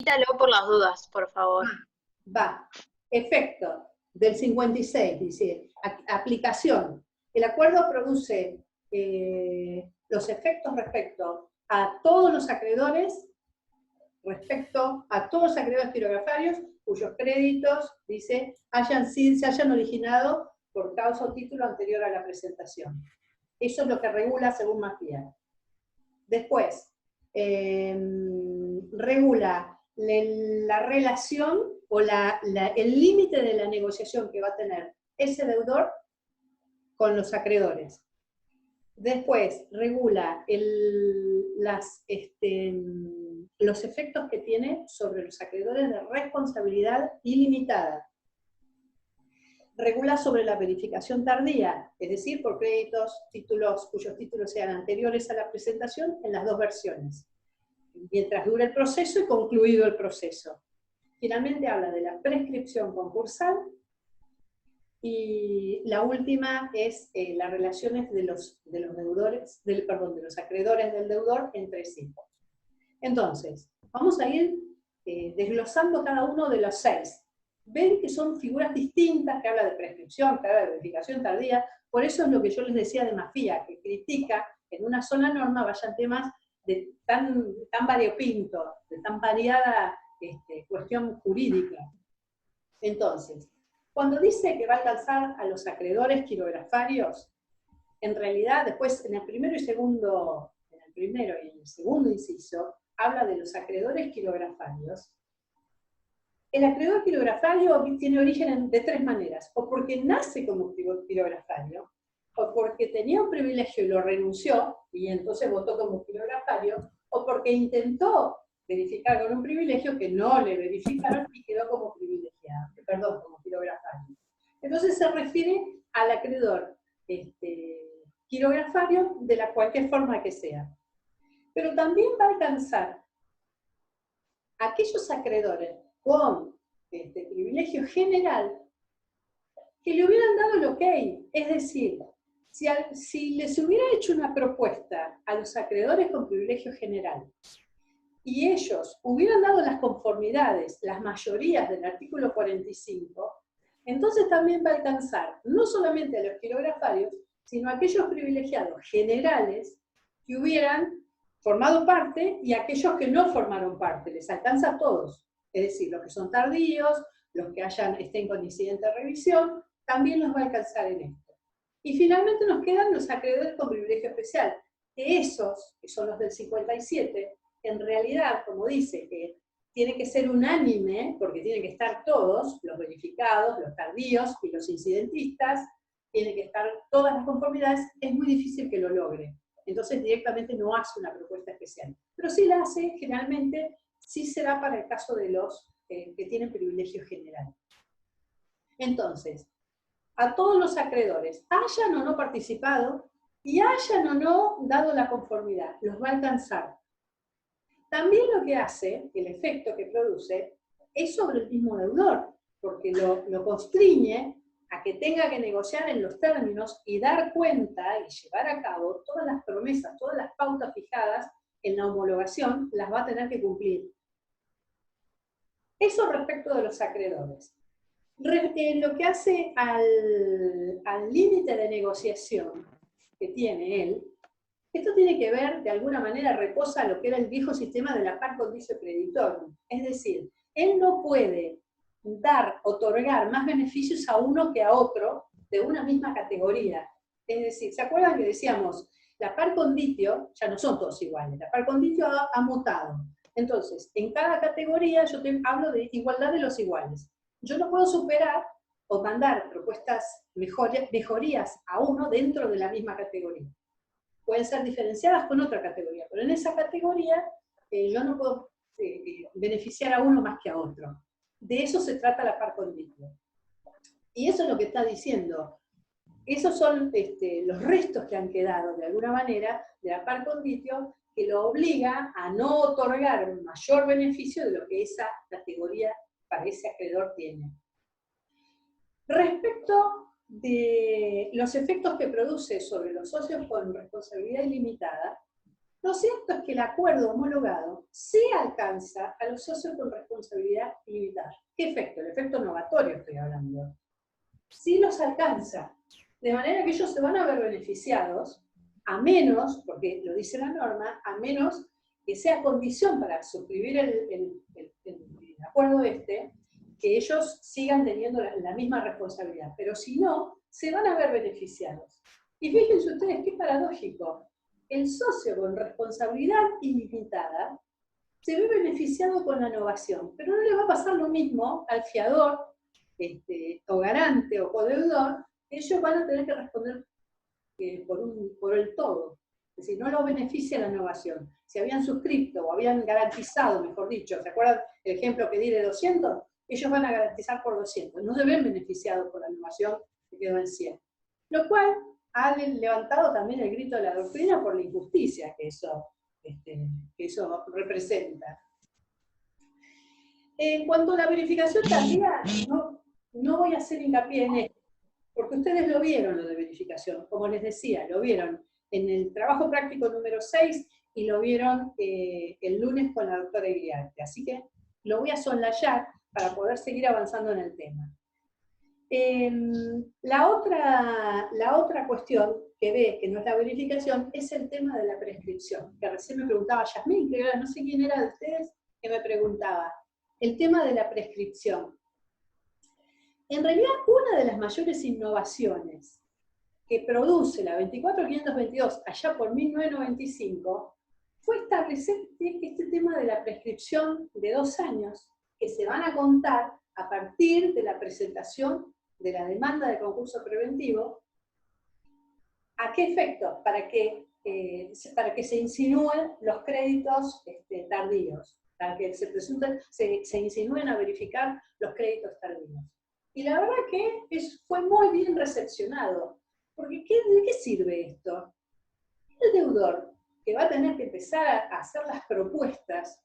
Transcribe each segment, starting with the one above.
Repítalo por las dudas, por favor. Va. Efecto del 56, dice, aplicación. El acuerdo produce los efectos respecto a todos los acreedores, pirografarios cuyos créditos, dice, se hayan originado por causa o título anterior a la presentación. Eso es lo que regula según Mafia. Después, regula la relación o el límite de la negociación que va a tener ese deudor con los acreedores. Después, regula los efectos que tiene sobre los acreedores de responsabilidad ilimitada. Regula sobre la verificación tardía, es decir, por créditos, cuyos títulos sean anteriores a la presentación en las dos versiones, mientras dure el proceso y concluido el proceso. Finalmente habla de la prescripción concursal, y la última es las relaciones de los acreedores del deudor entre sí. Entonces, vamos a ir desglosando cada uno de los 6. Ven que son figuras distintas, que habla de prescripción, que habla de verificación tardía, por eso es lo que yo les decía de Mafia, que critica en una sola norma vayan temas de tan variopinto, de tan variada cuestión jurídica. Entonces, cuando dice que va a alcanzar a los acreedores quirografarios, en realidad después en el primero y en el segundo inciso, habla de los acreedores quirografarios. El acreedor quirografario tiene origen de 3 maneras, o porque nace como quirografario, o porque tenía un privilegio y lo renunció, y entonces votó como quirografario, o porque intentó verificar con un privilegio que no le verificaron y quedó como privilegiado, como quirografario. Entonces se refiere al acreedor quirografario de cualquier forma que sea. Pero también va a alcanzar a aquellos acreedores con privilegio general que le hubieran dado el ok, es decir, si les hubiera hecho una propuesta a los acreedores con privilegio general y ellos hubieran dado las conformidades, las mayorías del artículo 45, entonces también va a alcanzar no solamente a los quirografarios, sino a aquellos privilegiados generales que hubieran formado parte y aquellos que no formaron parte, les alcanza a todos. Es decir, los que son tardíos, los que estén con incidente de revisión, también los va a alcanzar en esto. Y finalmente nos quedan los acreedores con privilegio especial, que esos, que son los del 57, en realidad, como dice, que tiene que ser unánime, porque tienen que estar todos, los verificados, los tardíos y los incidentistas, tienen que estar todas las conformidades, es muy difícil que lo logre. Entonces directamente no hace una propuesta especial. Pero sí la hace, generalmente, sí será para el caso de los que tienen privilegio general. Entonces, a todos los acreedores, hayan o no participado, y hayan o no dado la conformidad, los va a alcanzar. También lo que hace, el efecto que produce, es sobre el mismo deudor, porque lo constriñe a que tenga que negociar en los términos y dar cuenta y llevar a cabo todas las promesas, todas las pautas fijadas en la homologación, las va a tener que cumplir. Eso respecto de los acreedores. Lo que hace al límite de negociación que tiene él, esto tiene que ver, de alguna manera, reposa lo que era el viejo sistema de la par condicio creditorum. Es decir, él no puede otorgar más beneficios a uno que a otro de una misma categoría. Es decir, ¿se acuerdan que decíamos, la par conditio, ya no son todos iguales, la par conditio ha mutado? Entonces, en cada categoría yo hablo de igualdad de los iguales. Yo no puedo superar o mandar propuestas, mejorías a uno dentro de la misma categoría. Pueden ser diferenciadas con otra categoría, pero en esa categoría yo no puedo beneficiar a uno más que a otro. De eso se trata la par conditio. Y eso es lo que está diciendo. Esos son los restos que han quedado, de alguna manera, de la par conditio, que lo obliga a no otorgar un mayor beneficio de lo que esa categoría para ese acreedor tiene. Respecto de los efectos que produce sobre los socios con responsabilidad ilimitada, Lo cierto es que el acuerdo homologado sí alcanza a los socios con responsabilidad ilimitada. ¿Qué efecto? El efecto novatorio estoy hablando. Sí los alcanza, de manera que ellos se van a ver beneficiados, a menos, porque lo dice la norma, a menos que sea condición para suscribir el acuerdo que ellos sigan teniendo la misma responsabilidad. Pero si no, se van a ver beneficiados. Y fíjense ustedes qué paradójico. El socio con responsabilidad ilimitada se ve beneficiado con la novación, pero no le va a pasar lo mismo al fiador, o garante o codeudor. Ellos van a tener que responder por el todo. Es decir, no los beneficia la innovación. Si habían suscrito o habían garantizado, mejor dicho, ¿se acuerdan el ejemplo que di de 200? Ellos van a garantizar por 200. No se ven beneficiados por la innovación que quedó en 100. Lo cual ha levantado también el grito de la doctrina por la injusticia que eso representa. En cuanto a la verificación tardía, no voy a hacer hincapié en esto, porque ustedes lo vieron lo de verificación, como les decía, lo vieron en el trabajo práctico número 6 y lo vieron el lunes con la doctora Iriarte. Así que lo voy a soslayar para poder seguir avanzando en el tema. La otra cuestión que ve, que no es la verificación, es el tema de la prescripción, que recién me preguntaba Yasmín, que no sé quién era de ustedes, que me preguntaba. El tema de la prescripción. En realidad, una de las mayores innovaciones que produce la 24522 allá por 1995 fue establecer este tema de la prescripción de 2 años que se van a contar a partir de la presentación de la demanda de concurso preventivo. ¿A qué efecto? Para que se insinúen los créditos tardíos, para que se insinúen a verificar los créditos tardíos. Y la verdad que fue muy bien recepcionado, porque ¿de qué sirve esto? El deudor, que va a tener que empezar a hacer las propuestas,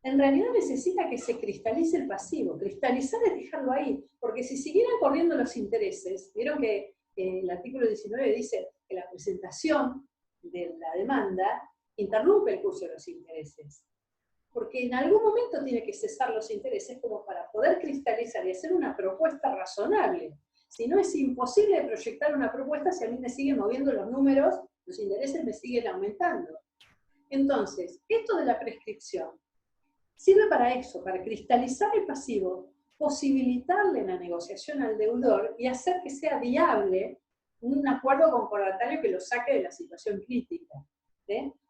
en realidad necesita que se cristalice el pasivo. Cristalizar es dejarlo ahí, porque si siguieran corriendo los intereses, vieron que el artículo 19 dice que la presentación de la demanda interrumpe el curso de los intereses. Porque en algún momento tiene que cesar los intereses como para poder cristalizar y hacer una propuesta razonable. Si no, es imposible proyectar una propuesta si a mí me siguen moviendo los números, los intereses me siguen aumentando. Entonces, esto de la prescripción sirve para eso, para cristalizar el pasivo, posibilitarle la negociación al deudor y hacer que sea viable un acuerdo concordatario que lo saque de la situación crítica.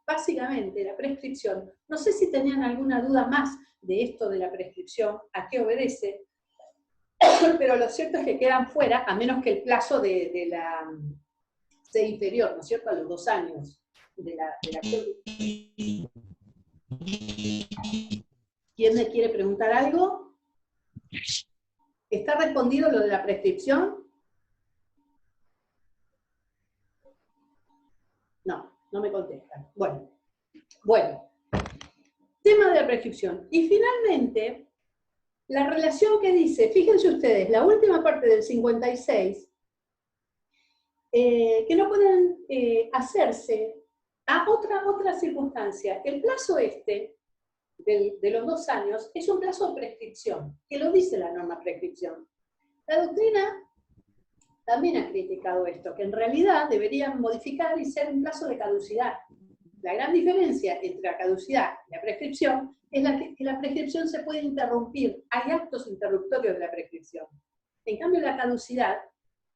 Básicamente, la prescripción, no sé si tenían alguna duda más de esto de la prescripción, a qué obedece, pero lo cierto es que quedan fuera, a menos que el plazo sea inferior, ¿no es cierto?, a los 2 años de la ¿Quién me quiere preguntar algo? ¿Está respondido lo de la prescripción? No me contestan. Bueno, tema de la prescripción. Y finalmente, la relación que dice, fíjense ustedes, la última parte del 56, que no pueden hacerse a otra circunstancia. El plazo de los 2 años es un plazo de prescripción, que lo dice la norma prescripción. La doctrina también ha criticado esto, que en realidad deberían modificar y ser un plazo de caducidad. La gran diferencia entre la caducidad y la prescripción es que la prescripción se puede interrumpir, hay actos interruptorios de la prescripción. En cambio, la caducidad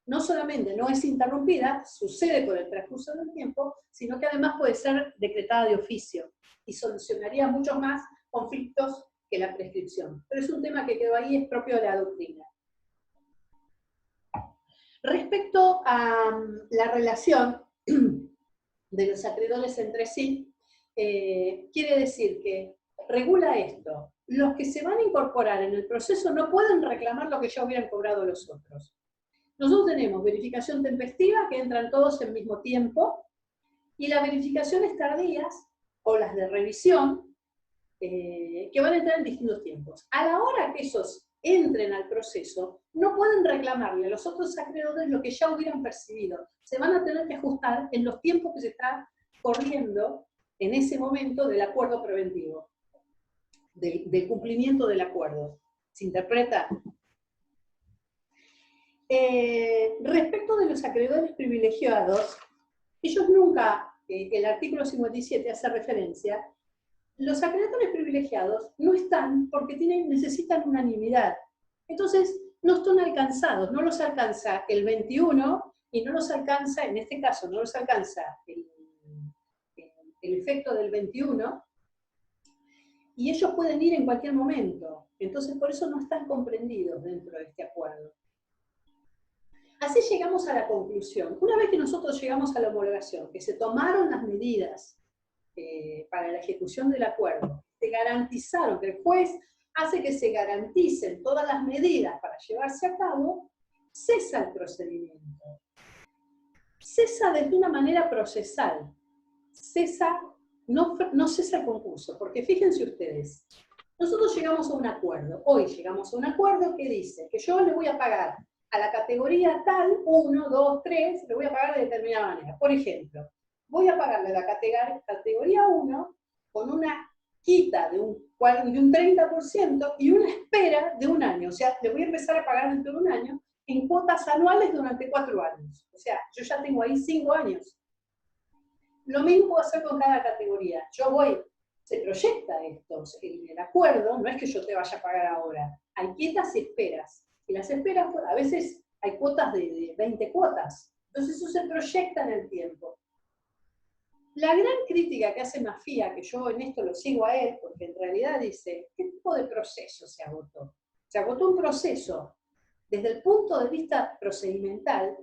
no solamente no es interrumpida, sucede por el transcurso del tiempo, sino que además puede ser decretada de oficio y solucionaría muchos más conflictos que la prescripción. Pero es un tema que quedó ahí, es propio de la doctrina. Respecto a la relación de los acreedores entre sí, quiere decir que regula esto. Los que se van a incorporar en el proceso no pueden reclamar lo que ya hubieran cobrado los otros. Nosotros tenemos verificación tempestiva, que entran todos al mismo tiempo, y las verificaciones tardías, o las de revisión, que van a entrar en distintos tiempos. A la hora que esos entren al proceso, no pueden reclamarle a los otros acreedores lo que ya hubieran percibido. Se van a tener que ajustar en los tiempos que se está corriendo en ese momento del acuerdo preventivo, del cumplimiento del acuerdo. ¿Se interpreta? Respecto de los acreedores privilegiados, ellos nunca, el artículo 57 hace referencia, los acreedores privilegiados no están porque necesitan unanimidad. Entonces, no están alcanzados, no los alcanza el 21 y no los alcanza, en este caso, no los alcanza el efecto del 21, y ellos pueden ir en cualquier momento. Entonces, por eso no están comprendidos dentro de este acuerdo. Así llegamos a la conclusión. Una vez que nosotros llegamos a la homologación, que se tomaron las medidas para la ejecución del acuerdo, se garantizaron, que el juez hace que se garanticen todas las medidas para llevarse a cabo, cesa el procedimiento. Cesa desde una manera procesal. No cesa el concurso, porque fíjense ustedes, nosotros llegamos a un acuerdo, hoy llegamos a un acuerdo que dice que yo le voy a pagar a la categoría tal, 1, 2, 3, le voy a pagar de determinada manera. Por ejemplo, voy a pagarle a la categoría 1 con una quita de un 30% y una espera de un año. O sea, le voy a empezar a pagar dentro de un año en cuotas anuales durante 4 años. O sea, yo ya tengo ahí 5 años. Lo mismo puedo hacer con cada categoría. Se proyecta esto, en el acuerdo, no es que yo te vaya a pagar ahora. Hay quietas y esperas. Y las esperas, a veces hay cuotas de 20 cuotas. Entonces eso se proyecta en el tiempo. La gran crítica que hace Mafía, que yo en esto lo sigo a él, porque en realidad dice, ¿qué tipo de proceso se agotó? Se agotó un proceso desde el punto de vista procedimental,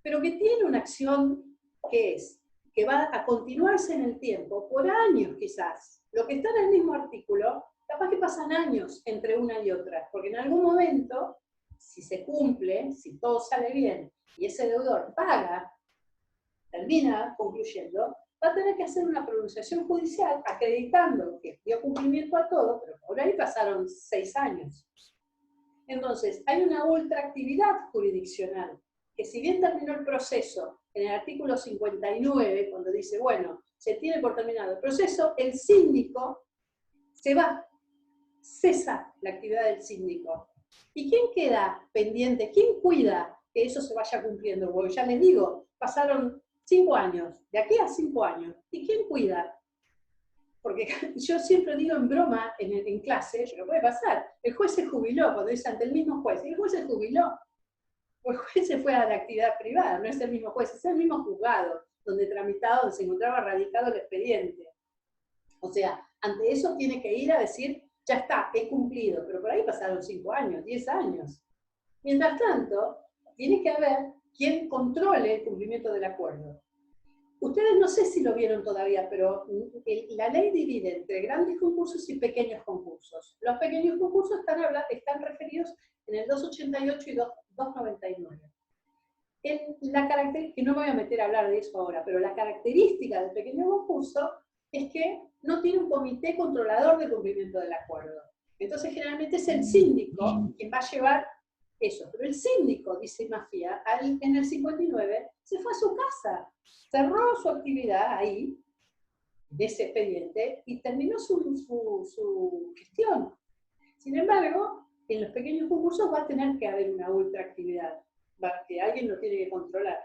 pero que tiene una acción que va a continuarse en el tiempo, por años quizás. Lo que está en el mismo artículo, capaz que pasan años entre una y otra, porque en algún momento, si se cumple, si todo sale bien, y ese deudor paga, termina concluyendo, va a tener que hacer una pronunciación judicial acreditando que dio cumplimiento a todo, pero por ahí pasaron 6 años. Entonces, hay una ultraactividad jurisdiccional, que si bien terminó el proceso en el artículo 59, cuando dice, bueno, se tiene por terminado el proceso, el síndico se va, cesa la actividad del síndico. ¿Y quién queda pendiente? ¿Quién cuida que eso se vaya cumpliendo? Porque ya les digo, pasaron 5 años, de aquí a 5 años. ¿Y quién cuida? Porque yo siempre digo en broma, en clase, lo puede pasar, el juez se jubiló, cuando dice ante el mismo juez, y el juez se jubiló. El juez se fue a la actividad privada, no es el mismo juez, es el mismo juzgado, donde se encontraba radicado el expediente. O sea, ante eso tiene que ir a decir, ya está, he cumplido, pero por ahí pasaron 5 años, 10 años. Mientras tanto, tiene que haber quien controle el cumplimiento del acuerdo. Ustedes no sé si lo vieron todavía, pero la ley divide entre grandes concursos y pequeños concursos. Los pequeños concursos están referidos en el 288 y 299. Que no me voy a meter a hablar de eso ahora, pero la característica del pequeño concurso es que no tiene un comité controlador de cumplimiento del acuerdo. Entonces generalmente es el síndico quien va a llevar eso. Pero el síndico, dice Mafía, en el 59, se fue a su casa, cerró su actividad ahí, de ese expediente, y terminó su gestión. Sin embargo, en los pequeños concursos va a tener que haber una ultraactividad, que alguien lo tiene que controlar.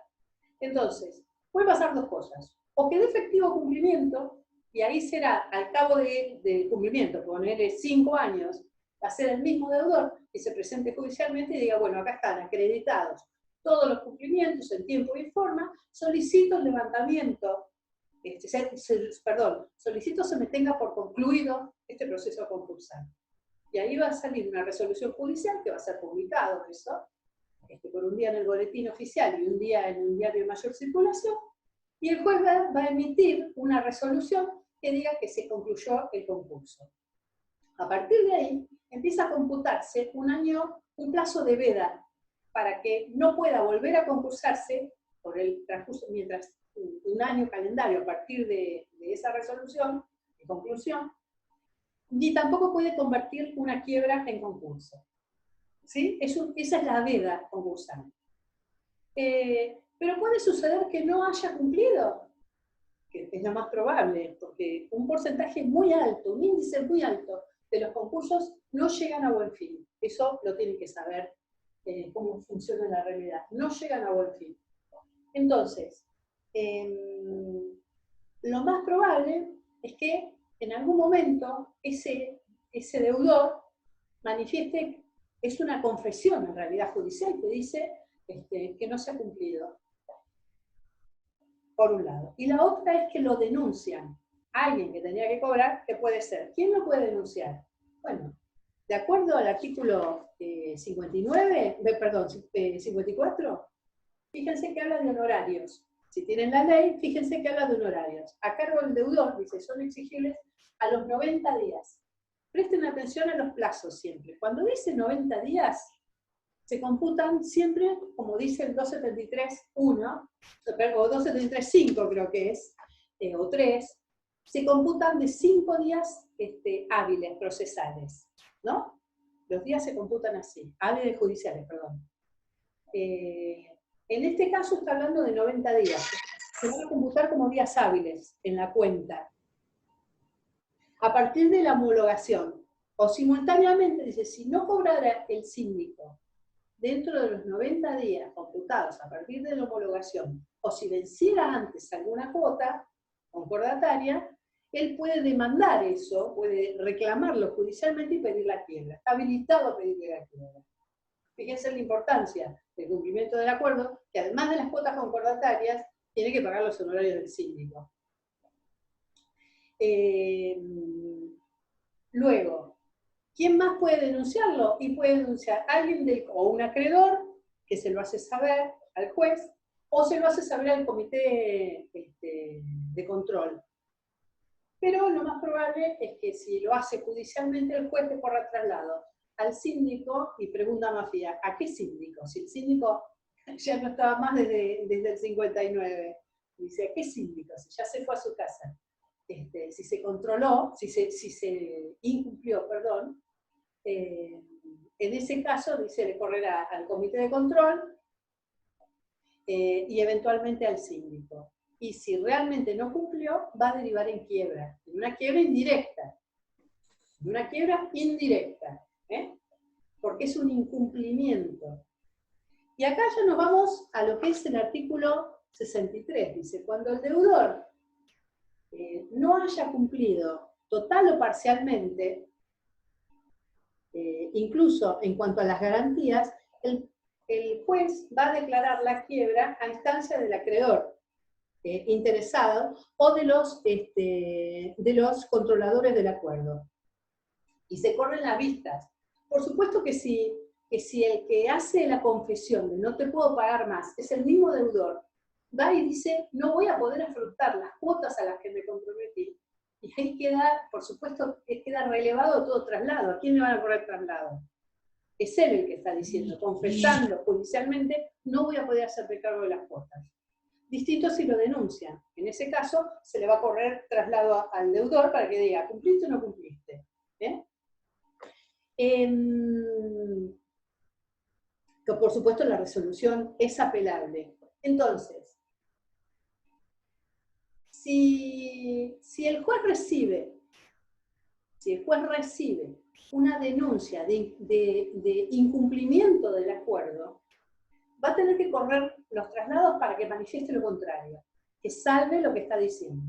Entonces, puede pasar 2 cosas. O que dé efectivo cumplimiento, y ahí será, al cabo del cumplimiento, ponerle 5 años, va a ser el mismo deudor que se presente judicialmente y diga, bueno, acá están acreditados todos los cumplimientos en tiempo y forma, solicito el levantamiento, solicito se me tenga por concluido este proceso concursal. Y ahí va a salir una resolución judicial que va a ser publicado eso, por un día en el boletín oficial y un día en un diario de mayor circulación, y el juez va a emitir una resolución que diga que se concluyó el concurso. A partir de ahí, empieza a computarse un plazo de veda, para que no pueda volver a concursarse por el transcurso, mientras un año calendario a partir de esa resolución, de conclusión, ni tampoco puede convertir una quiebra en concurso. ¿Sí? Esa es la veda concursal. Pero puede suceder que no haya cumplido, que es lo más probable, porque un porcentaje muy alto, un índice muy alto de los concursos no llegan a buen fin. Eso lo tienen que saber cómo funciona en la realidad. No llegan a buen fin. Entonces, lo más probable es que en algún momento ese deudor manifieste, es una confesión en realidad judicial que dice que no se ha cumplido, por un lado. Y la otra es que lo denuncian. Alguien que tenía que cobrar, ¿qué puede ser? ¿Quién lo puede denunciar? Bueno, de acuerdo al artículo 54, fíjense que habla de honorarios. Si tienen la ley, fíjense que habla de honorarios. A cargo del deudor, dice, son exigibles a los 90 días. Presten atención a los plazos siempre. Cuando dice 90 días, se computan siempre, como dice el 273.1, o 273.5 creo que es, o 3, se computan de 5 días hábiles, procesales, ¿no? Los días se computan así, hábiles judiciales, perdón. En este caso está hablando de 90 días. Se van a computar como días hábiles en la cuenta. A partir de la homologación, o simultáneamente, dice, si no cobrara el síndico dentro de los 90 días computados a partir de la homologación, o si venciera antes alguna cuota concordataria, él puede demandar eso, puede reclamarlo judicialmente y pedir la quiebra. Está habilitado a pedirle la quiebra. Fíjense la importancia del cumplimiento del acuerdo, que además de las cuotas concordatarias, tiene que pagar los honorarios del síndico. Luego, ¿quién más puede denunciarlo? Y puede denunciar alguien o un acreedor, que se lo hace saber al juez, o se lo hace saber al comité de control. Pero lo más probable es que si lo hace judicialmente, el juez le corra traslado al síndico y pregunta a Mafia, ¿a qué síndico? Si el síndico ya no estaba más desde el 59. Dice, ¿a qué síndico? Si ya se fue a su casa. Si se controló, si se incumplió, perdón, en ese caso, dice, le correrá al comité de control y eventualmente al síndico. Y si realmente no cumplió, va a derivar en quiebra, en una quiebra indirecta. En una quiebra indirecta, porque es un incumplimiento. Y acá ya nos vamos a lo que es el artículo 63. Dice, cuando el deudor no haya cumplido total o parcialmente, incluso en cuanto a las garantías, el juez va a declarar la quiebra a instancia del acreedor interesado o de los controladores del acuerdo. Y se corren las vistas. Por supuesto que si el que hace la confesión de no te puedo pagar más es el mismo deudor, va y dice, no voy a poder afrontar las cuotas a las que me comprometí. Y ahí queda, por supuesto, queda relevado todo traslado. ¿A quién le van a poner traslado? Es él el que está diciendo, confesando judicialmente, no voy a poder hacerme cargo de las cuotas. Distinto si lo denuncian. En ese caso, se le va a correr traslado al deudor para que diga, ¿cumpliste o no cumpliste? Que por supuesto la resolución es apelable. Entonces, si el juez recibe una denuncia de incumplimiento del acuerdo, va a tener que correr los traslados para que manifieste lo contrario, que salve lo que está diciendo.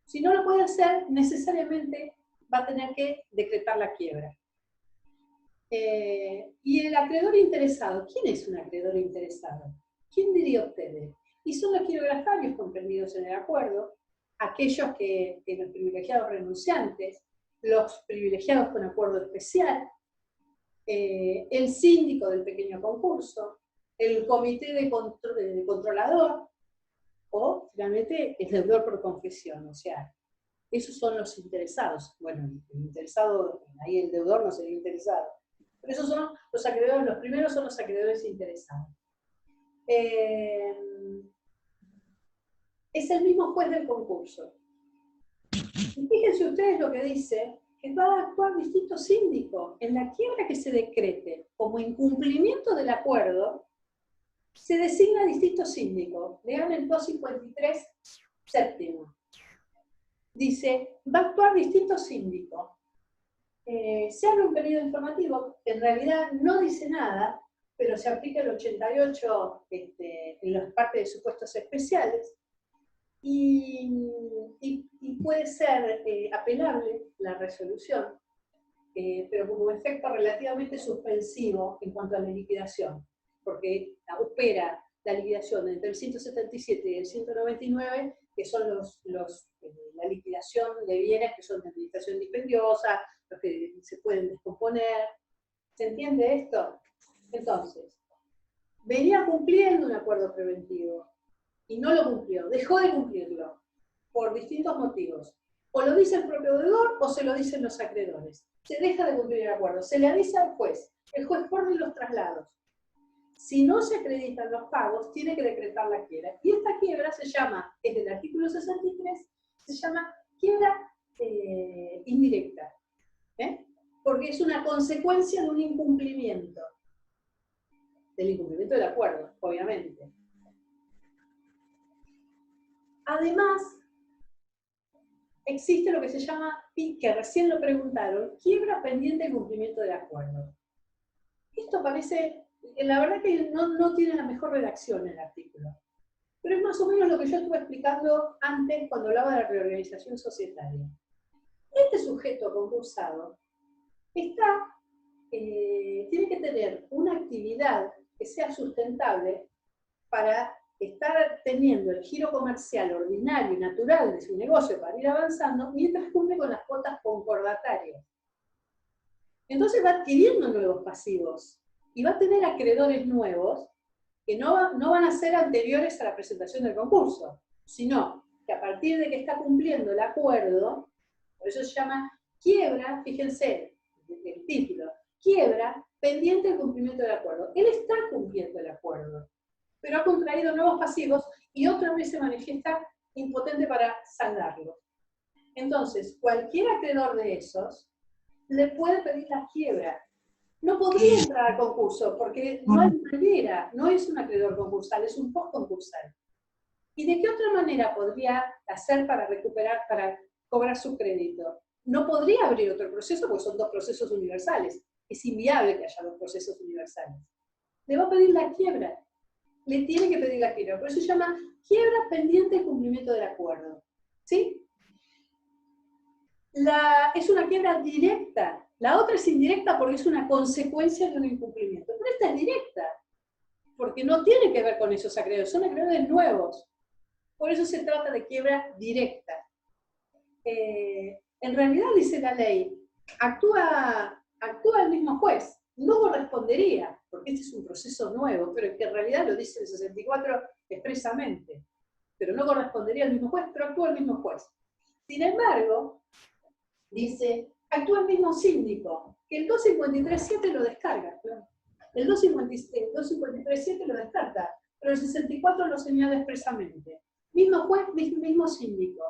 Si no lo puede hacer, necesariamente va a tener que decretar la quiebra. Y el acreedor interesado, ¿quién es un acreedor interesado? ¿Quién diría ustedes? Y son los quirographarios comprendidos en el acuerdo, aquellos que los privilegiados renunciantes, los privilegiados con acuerdo especial, el síndico del pequeño concurso, el comité de controlador, o finalmente el deudor por confesión. O sea, esos son los interesados. Bueno, el interesado, ahí el deudor no sería interesado. Pero esos son los acreedores, los primeros son los acreedores interesados. Es el mismo juez del concurso. Y fíjense ustedes lo que dice, que va a actuar distinto síndico. En la quiebra que se decrete como incumplimiento del acuerdo, se designa distinto síndico. Lean el 253 séptimo. dice, va a actuar distinto síndico. Se abre un periodo informativo, en realidad no dice nada, pero se aplica el 88 en las partes de supuestos especiales, y puede ser apelable la resolución, pero como efecto relativamente suspensivo en cuanto a la liquidación, porque opera la liquidación entre el 177 y el 199, que son la liquidación de bienes que son de administración dispendiosa, los que se pueden descomponer. ¿Se entiende esto? Entonces, venía cumpliendo un acuerdo preventivo y no lo cumplió, dejó de cumplirlo por distintos motivos. O lo dice el propio deudor o se lo dicen los acreedores. Se deja de cumplir el acuerdo, se le avisa al juez, el juez ordena los traslados. Si no se acreditan los pagos, tiene que decretar la quiebra. Y esta quiebra se llama, es del artículo 63, se llama quiebra indirecta. Porque es una consecuencia de un incumplimiento. Del incumplimiento del acuerdo, obviamente. Además, existe lo que se llama, que recién lo preguntaron, quiebra pendiente de cumplimiento del acuerdo. Esto parece, la verdad que no tiene la mejor redacción el artículo, pero es más o menos lo que yo estuve explicando antes cuando hablaba de la reorganización societaria. Este sujeto concursado tiene que tener una actividad que sea sustentable para estar teniendo el giro comercial ordinario y natural de su negocio para ir avanzando, mientras cumple con las cuotas concordatarias. Entonces va adquiriendo nuevos pasivos y va a tener acreedores nuevos que no van a ser anteriores a la presentación del concurso, sino que a partir de que está cumpliendo el acuerdo, por eso se llama quiebra, fíjense el título, quiebra pendiente del cumplimiento del acuerdo. Él está cumpliendo el acuerdo, pero ha contraído nuevos pasivos y otra vez se manifiesta impotente para saldarlo. Entonces, cualquier acreedor de esos le puede pedir la quiebra. No podría entrar al concurso porque no hay manera, no es un acreedor concursal, es un post-concursal. ¿Y de qué otra manera podría hacer para recuperar, para cobrar su crédito? No podría abrir otro proceso porque son dos procesos universales. Es inviable que haya dos procesos universales. Le va a pedir la quiebra. Le tiene que pedir la quiebra. Por eso se llama quiebra pendiente de cumplimiento del acuerdo. ¿Sí? Es una quiebra directa. La otra es indirecta porque es una consecuencia de un incumplimiento. Pero esta es directa, porque no tiene que ver con esos acreedores, son acreedores nuevos. Por eso se trata de quiebra directa. En realidad, dice la ley, actúa el mismo juez. No correspondería, porque este es un proceso nuevo, pero que en realidad lo dice el 64 expresamente. Pero no correspondería al mismo juez, pero actúa el mismo juez. Sin embargo, dice, actúa el mismo síndico, que el 253.7 lo descarga. ¿No? El 253.7 lo descarta, pero el 64 lo señala expresamente. Mismo juez, mismo síndico.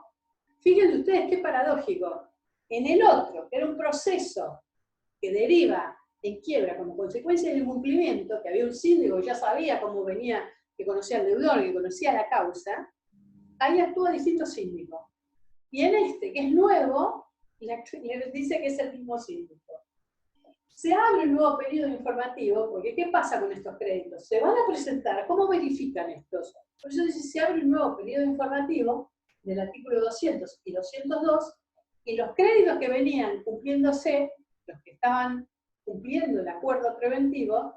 Fíjense ustedes qué paradójico. En el otro, que era un proceso que deriva en quiebra como consecuencia del incumplimiento, que había un síndico que ya sabía cómo venía, que conocía al deudor, que conocía la causa, ahí actúa distinto síndico. Y en este, que es nuevo, le dice que es el mismo síndico. Se abre un nuevo periodo informativo, porque ¿qué pasa con estos créditos? Se van a presentar, ¿cómo verifican estos? Por eso dice, se abre un nuevo periodo informativo del artículo 200 y 202, y los créditos que venían cumpliéndose, los que estaban cumpliendo el acuerdo preventivo,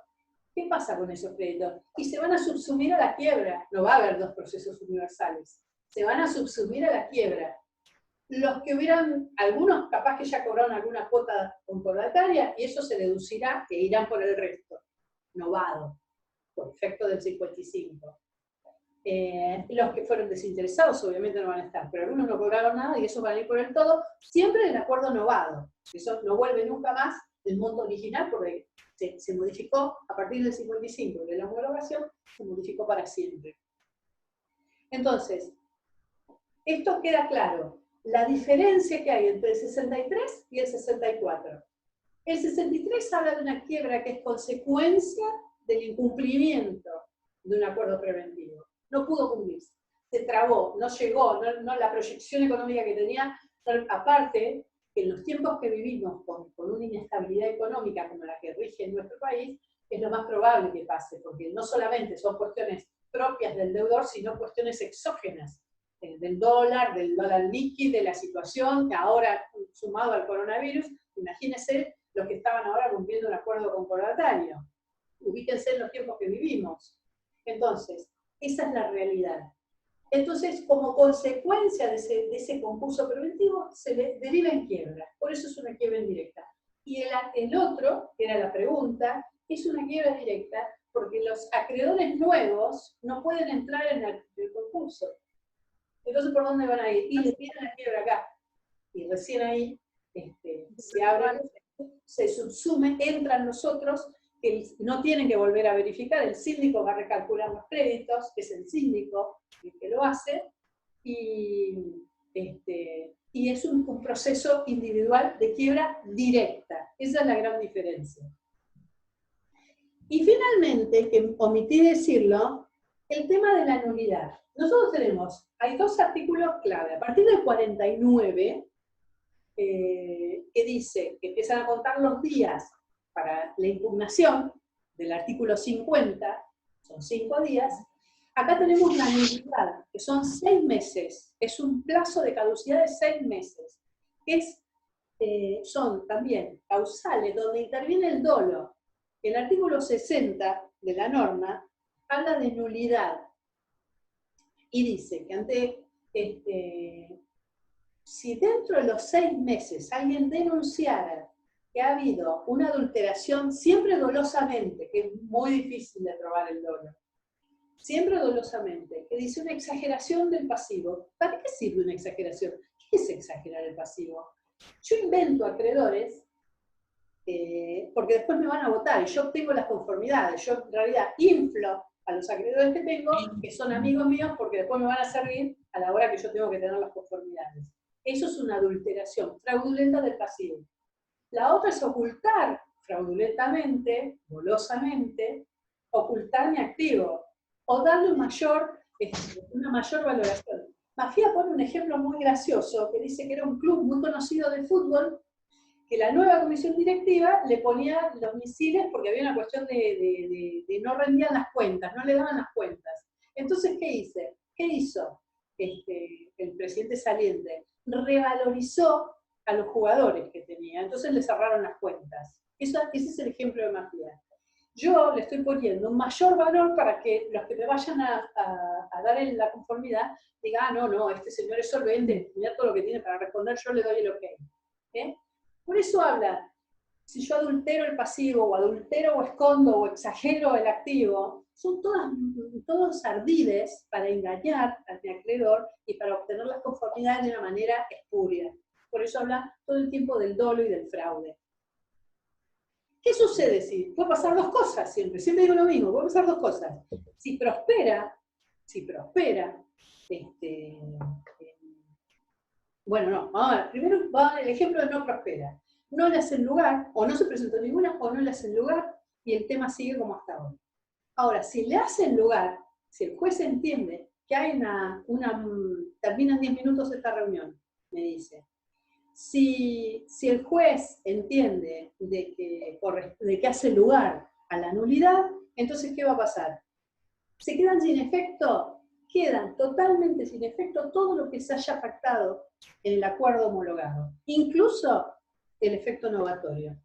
¿qué pasa con esos créditos? Y se van a subsumir a la quiebra. No va a haber dos procesos universales. Se van a subsumir a la quiebra. Los que hubieran, algunos capaz que ya cobraron alguna cuota concordataria, y eso se deducirá que irán por el resto, novado, por efecto del 55. Los que fueron desinteresados obviamente no van a estar, pero algunos no cobraron nada y eso van a ir por el todo, siempre del acuerdo novado. Eso no vuelve nunca más el monto original porque se modificó a partir del 55, de la homologación, se modificó para siempre. Entonces, esto queda claro. La diferencia que hay entre el 63 y el 64. El 63 habla de una quiebra que es consecuencia del incumplimiento de un acuerdo preventivo. No pudo cumplirse. se trabó, no llegó, la proyección económica que tenía, aparte que en los tiempos que vivimos con una inestabilidad económica como la que rige en nuestro país, es lo más probable que pase, porque no solamente son cuestiones propias del deudor, sino cuestiones exógenas, del dólar líquido, de la situación, que ahora sumado al coronavirus, imagínense los que estaban ahora cumpliendo un acuerdo concordatario. Ubíquense en los tiempos que vivimos. Entonces, esa es la realidad. Entonces, como consecuencia de ese concurso preventivo, se le deriva en quiebra. Por eso es una quiebra indirecta. Y el otro, que era la pregunta, es una quiebra directa porque los acreedores nuevos no pueden entrar en el concurso. Entonces, ¿por dónde van a ir? Y le piden la quiebra acá. Y recién ahí se abre, se subsume, entran nosotros, que no tienen que volver a verificar, el síndico va a recalcular los créditos, es el síndico el que lo hace, y es un proceso individual de quiebra directa. Esa es la gran diferencia. Y finalmente, que omití decirlo, el tema de la nulidad. Nosotros hay dos artículos clave. A partir del 49, que dice que empiezan a contar los días para la impugnación del artículo 50, son 5 días, acá tenemos la nulidad, que son 6 meses, es un plazo de caducidad de 6 meses, que son también causales donde interviene el dolo. El artículo 60 de la norma habla de nulidad y dice que si dentro de los 6 meses alguien denunciara que ha habido una adulteración, siempre dolosamente, que es muy difícil de probar el dolo, siempre dolosamente, que dice una exageración del pasivo. ¿Para qué sirve una exageración? ¿Qué es exagerar el pasivo? Yo invento acreedores, porque después me van a votar y yo obtengo las conformidades. Yo en realidad inflo a los acreedores que tengo, que son amigos míos, porque después me van a servir a la hora que yo tengo que tener las conformidades. Eso es una adulteración fraudulenta del pasivo. La otra es ocultar fraudulentamente, golosamente, ocultar mi activo, o darle una mayor valoración. Mafia pone un ejemplo muy gracioso, que dice que era un club muy conocido de fútbol, que la nueva comisión directiva le ponía los misiles porque había una cuestión de no rendían las cuentas, no le daban las cuentas. Entonces, ¿qué hizo el presidente saliente? Revalorizó a los jugadores que tenía, entonces le cerraron las cuentas. Ese es el ejemplo de Mafia. Yo le estoy poniendo un mayor valor para que los que me vayan a dar en la conformidad digan, no, este señor es solvente, mira todo lo que tiene para responder, yo le doy el ok. Por eso habla, si yo adultero el pasivo, o adultero o escondo, o exagero el activo, son todos ardides para engañar al acreedor y para obtener las conformidades de una manera espuria. Por eso habla todo el tiempo del dolo y del fraude. ¿Qué sucede? Puede pasar dos cosas siempre digo lo mismo, puede pasar dos cosas. Si prospera, bueno, no, vamos a ver, primero vamos a ver el ejemplo de no prospera. No le hacen lugar, o no se presentó ninguna, o no le hacen lugar, y el tema sigue como hasta ahora. Ahora, si le hacen lugar, si el juez entiende que hay terminan 10 minutos esta reunión, me dice. Si el juez entiende de que hace lugar a la nulidad, entonces, ¿qué va a pasar? ¿Se quedan sin efecto? Quedan totalmente sin efecto todo lo que se haya pactado en el acuerdo homologado, incluso el efecto novatorio.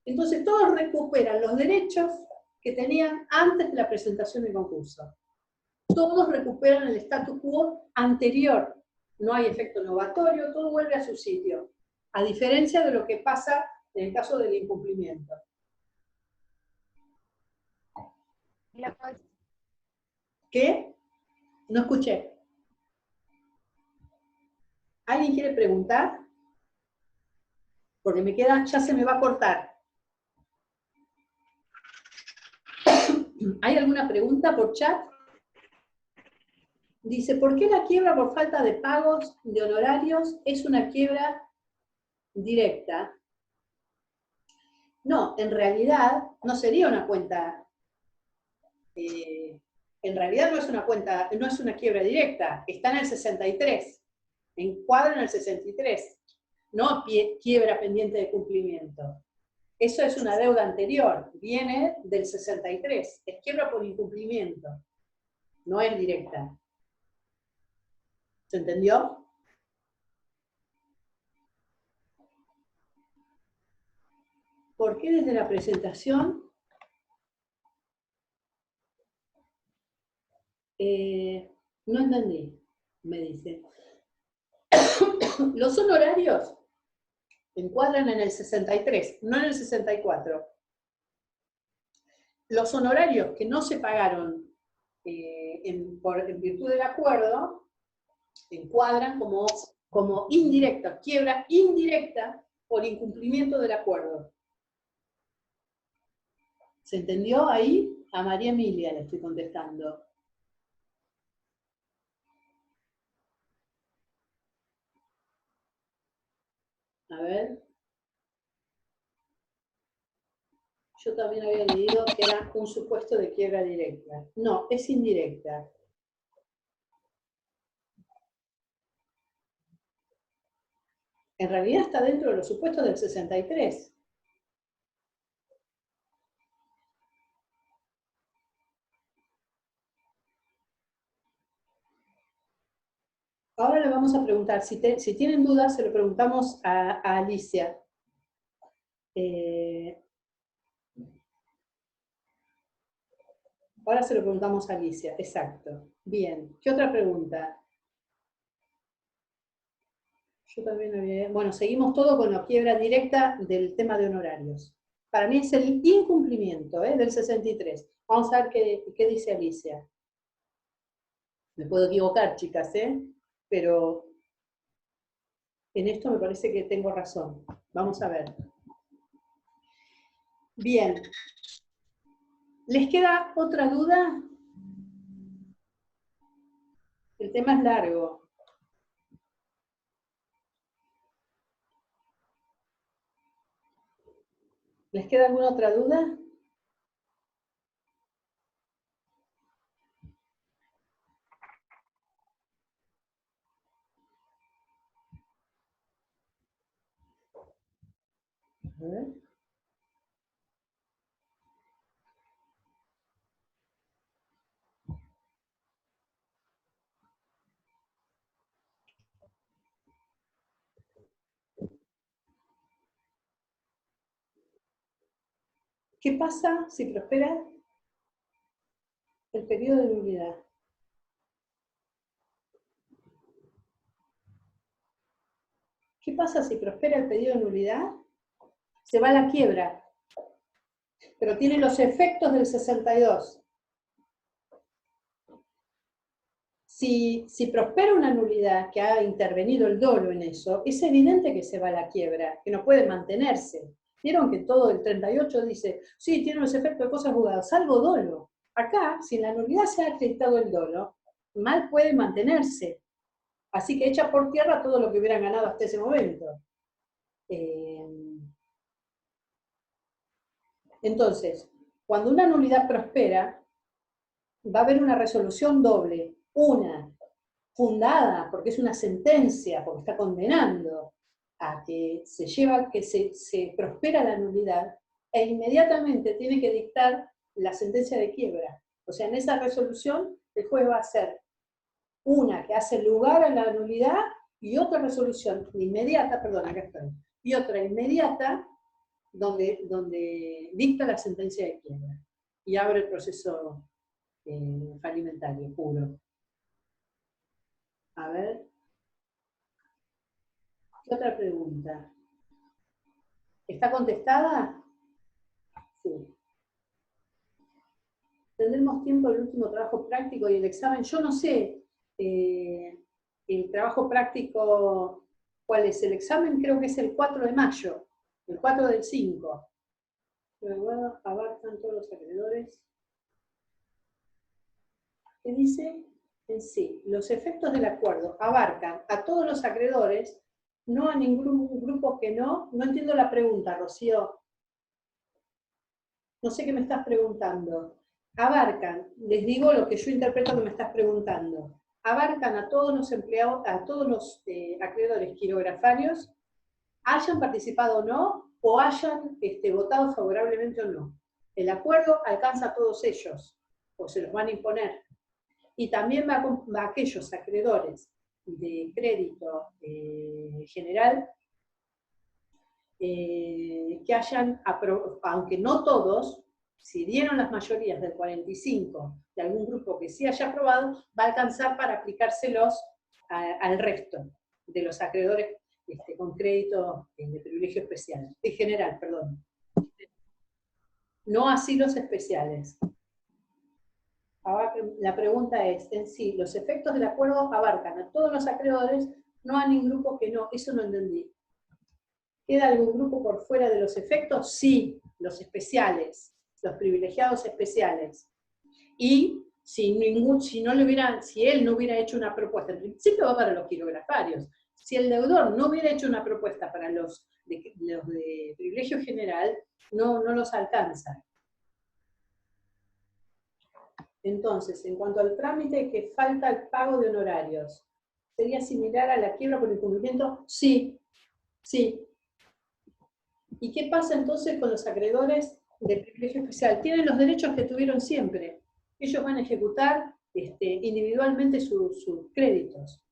Entonces todos recuperan los derechos que tenían antes de la presentación del concurso. Todos recuperan el status quo anterior. No hay efecto novatorio, todo vuelve a su sitio, a diferencia de lo que pasa en el caso del incumplimiento. ¿Qué? No escuché. ¿Alguien quiere preguntar? Porque ya se me va a cortar. ¿Hay alguna pregunta por chat? Dice, ¿por qué la quiebra por falta de pagos de honorarios es una quiebra directa? No, en realidad no sería una cuenta en realidad no es una cuenta, no es una quiebra directa, está en el 63, encuadra en el 63, no quiebra pendiente de cumplimiento. Eso es una deuda anterior, viene del 63, es quiebra por incumplimiento, no es directa. ¿Se entendió? ¿Por qué desde la presentación? No entendí, me dice. Los honorarios encuadran en el 63, no en el 64. Los honorarios que no se pagaron en virtud del acuerdo encuadran como indirecta, quiebra indirecta por incumplimiento del acuerdo. ¿Se entendió ahí? A María Emilia le estoy contestando. A ver. Yo también había leído que era un supuesto de quiebra directa. No, es indirecta. En realidad está dentro de los supuestos del 63. Ahora le vamos a preguntar, si tienen dudas, se lo preguntamos a Alicia. Ahora se lo preguntamos a Alicia, exacto. Bien, ¿qué otra pregunta? Yo también había... Bueno, seguimos todo con la quiebra directa del tema de honorarios. Para mí es el incumplimiento del 63. Vamos a ver qué dice Alicia. Me puedo equivocar, chicas, pero en esto me parece que tengo razón. Vamos a ver. Bien. ¿Les queda otra duda? El tema es largo. ¿Les queda alguna otra duda? A ver. ¿Qué pasa si prospera el periodo de nulidad? ¿Qué pasa si prospera el periodo de nulidad? Se va a la quiebra, pero tiene los efectos del 62. Si prospera una nulidad que ha intervenido el dolo en eso, es evidente que se va a la quiebra, que no puede mantenerse. Vieron que todo el 38 dice, sí, tiene los efectos de cosas jugadas, salvo dolo. Acá, si en la nulidad se ha acreditado el dolo, mal puede mantenerse. Así que echa por tierra todo lo que hubieran ganado hasta ese momento. Entonces, cuando una nulidad prospera, va a haber una resolución doble. Una, fundada, porque es una sentencia, porque está condenando a que se prospera la nulidad, e inmediatamente tiene que dictar la sentencia de quiebra. O sea, en esa resolución, el juez va a hacer una que hace lugar a la nulidad y otra resolución inmediata, perdón, acá estoy, y otra inmediata donde dicta la sentencia de quiebra y abre el proceso falimentario puro. A ver. ¿Qué otra pregunta? ¿Está contestada? Sí. ¿Tendremos tiempo del último trabajo práctico y el examen? Yo no sé. El trabajo práctico, ¿cuál es? El examen creo que es el 4 de mayo, el 4 del 5. Luego abarcan todos los acreedores. ¿Qué dice? En sí, los efectos del acuerdo abarcan a todos los acreedores, no a ningún grupo que no. No entiendo la pregunta, Rocío. No sé qué me estás preguntando. abarcan, les digo lo que yo interpreto que me estás preguntando, abarcan a todos los empleados, a todos los acreedores quirografarios, hayan participado o no, o hayan votado favorablemente o no. El acuerdo alcanza a todos ellos, o se los van a imponer. Y también va a aquellos acreedores de crédito general que hayan, aunque no todos, si dieron las mayorías del 45 de algún grupo que sí haya aprobado, va a alcanzar para aplicárselos al resto de los acreedores con crédito de privilegio especial, en general, perdón. No así los especiales. Ahora, la pregunta es, en sí, los efectos del acuerdo abarcan a todos los acreedores, no a ningún grupo que no, eso no entendí. ¿Queda algún grupo por fuera de los efectos? Sí, los especiales, los privilegiados especiales. Y si él no hubiera hecho una propuesta, en principio va para los quirografarios, si el deudor no hubiera hecho una propuesta para los de privilegio general, no los alcanza. Entonces, en cuanto al trámite que falta el pago de honorarios, ¿sería similar a la quiebra por incumplimiento? Sí, sí. ¿Y qué pasa entonces con los acreedores de privilegio especial? Tienen los derechos que tuvieron siempre. Ellos van a ejecutar individualmente sus créditos.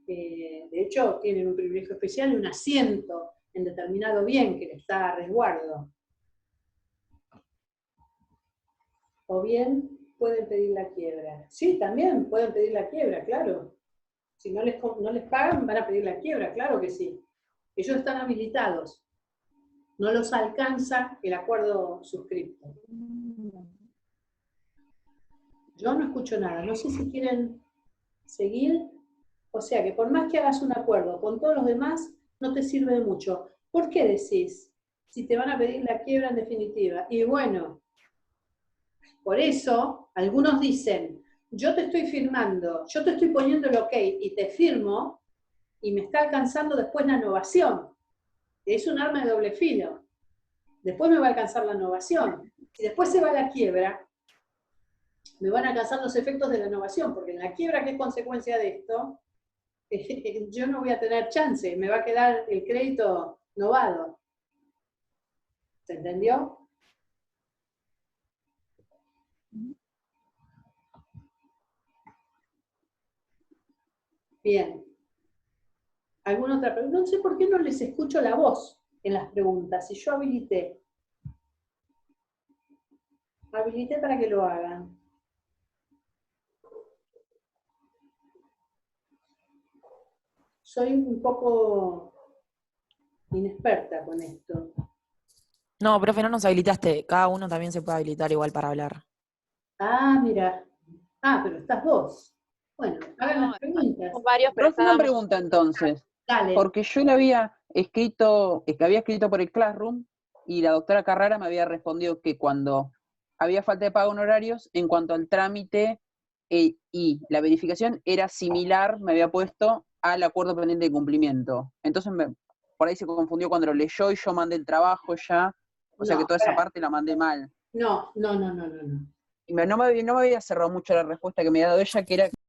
De hecho, tienen un privilegio especial y un asiento en determinado bien que les da resguardo. O bien pueden pedir la quiebra. Sí, también pueden pedir la quiebra, claro. Si no les pagan, van a pedir la quiebra, claro que sí. Ellos están habilitados. No los alcanza el acuerdo suscripto. Yo no escucho nada. No sé si quieren seguir. O sea que por más que hagas un acuerdo con todos los demás, no te sirve de mucho. ¿Por qué decís? Si te van a pedir la quiebra en definitiva. Y bueno, por eso algunos dicen, yo te estoy firmando, yo te estoy poniendo el ok y te firmo y me está alcanzando después la novación. Es un arma de doble filo. Después me va a alcanzar la novación. Si después se va la quiebra, me van a alcanzar los efectos de la novación, porque en la quiebra, que es consecuencia de esto, yo no voy a tener chance, me va a quedar el crédito novado. ¿Se entendió? Bien. ¿Alguna otra pregunta? No sé por qué no les escucho la voz en las preguntas. Si yo habilité para que lo hagan. Soy un poco inexperta con esto. No, profe, no nos habilitaste. Cada uno también se puede habilitar igual para hablar. Ah, mira. Ah, pero estás vos. Bueno, hagan las preguntas. Varios, pero Profe, una pregunta entonces. Dale. Porque yo le había escrito por el Classroom y la doctora Carrara me había respondido que cuando había falta de pago honorarios, en cuanto al trámite y la verificación era similar, me había puesto al acuerdo pendiente de cumplimiento. Entonces por ahí se confundió cuando lo leyó y yo mandé el trabajo ya, o sea que toda esa parte la mandé mal. No. Y no me había cerrado mucho la respuesta que me había dado ella, que era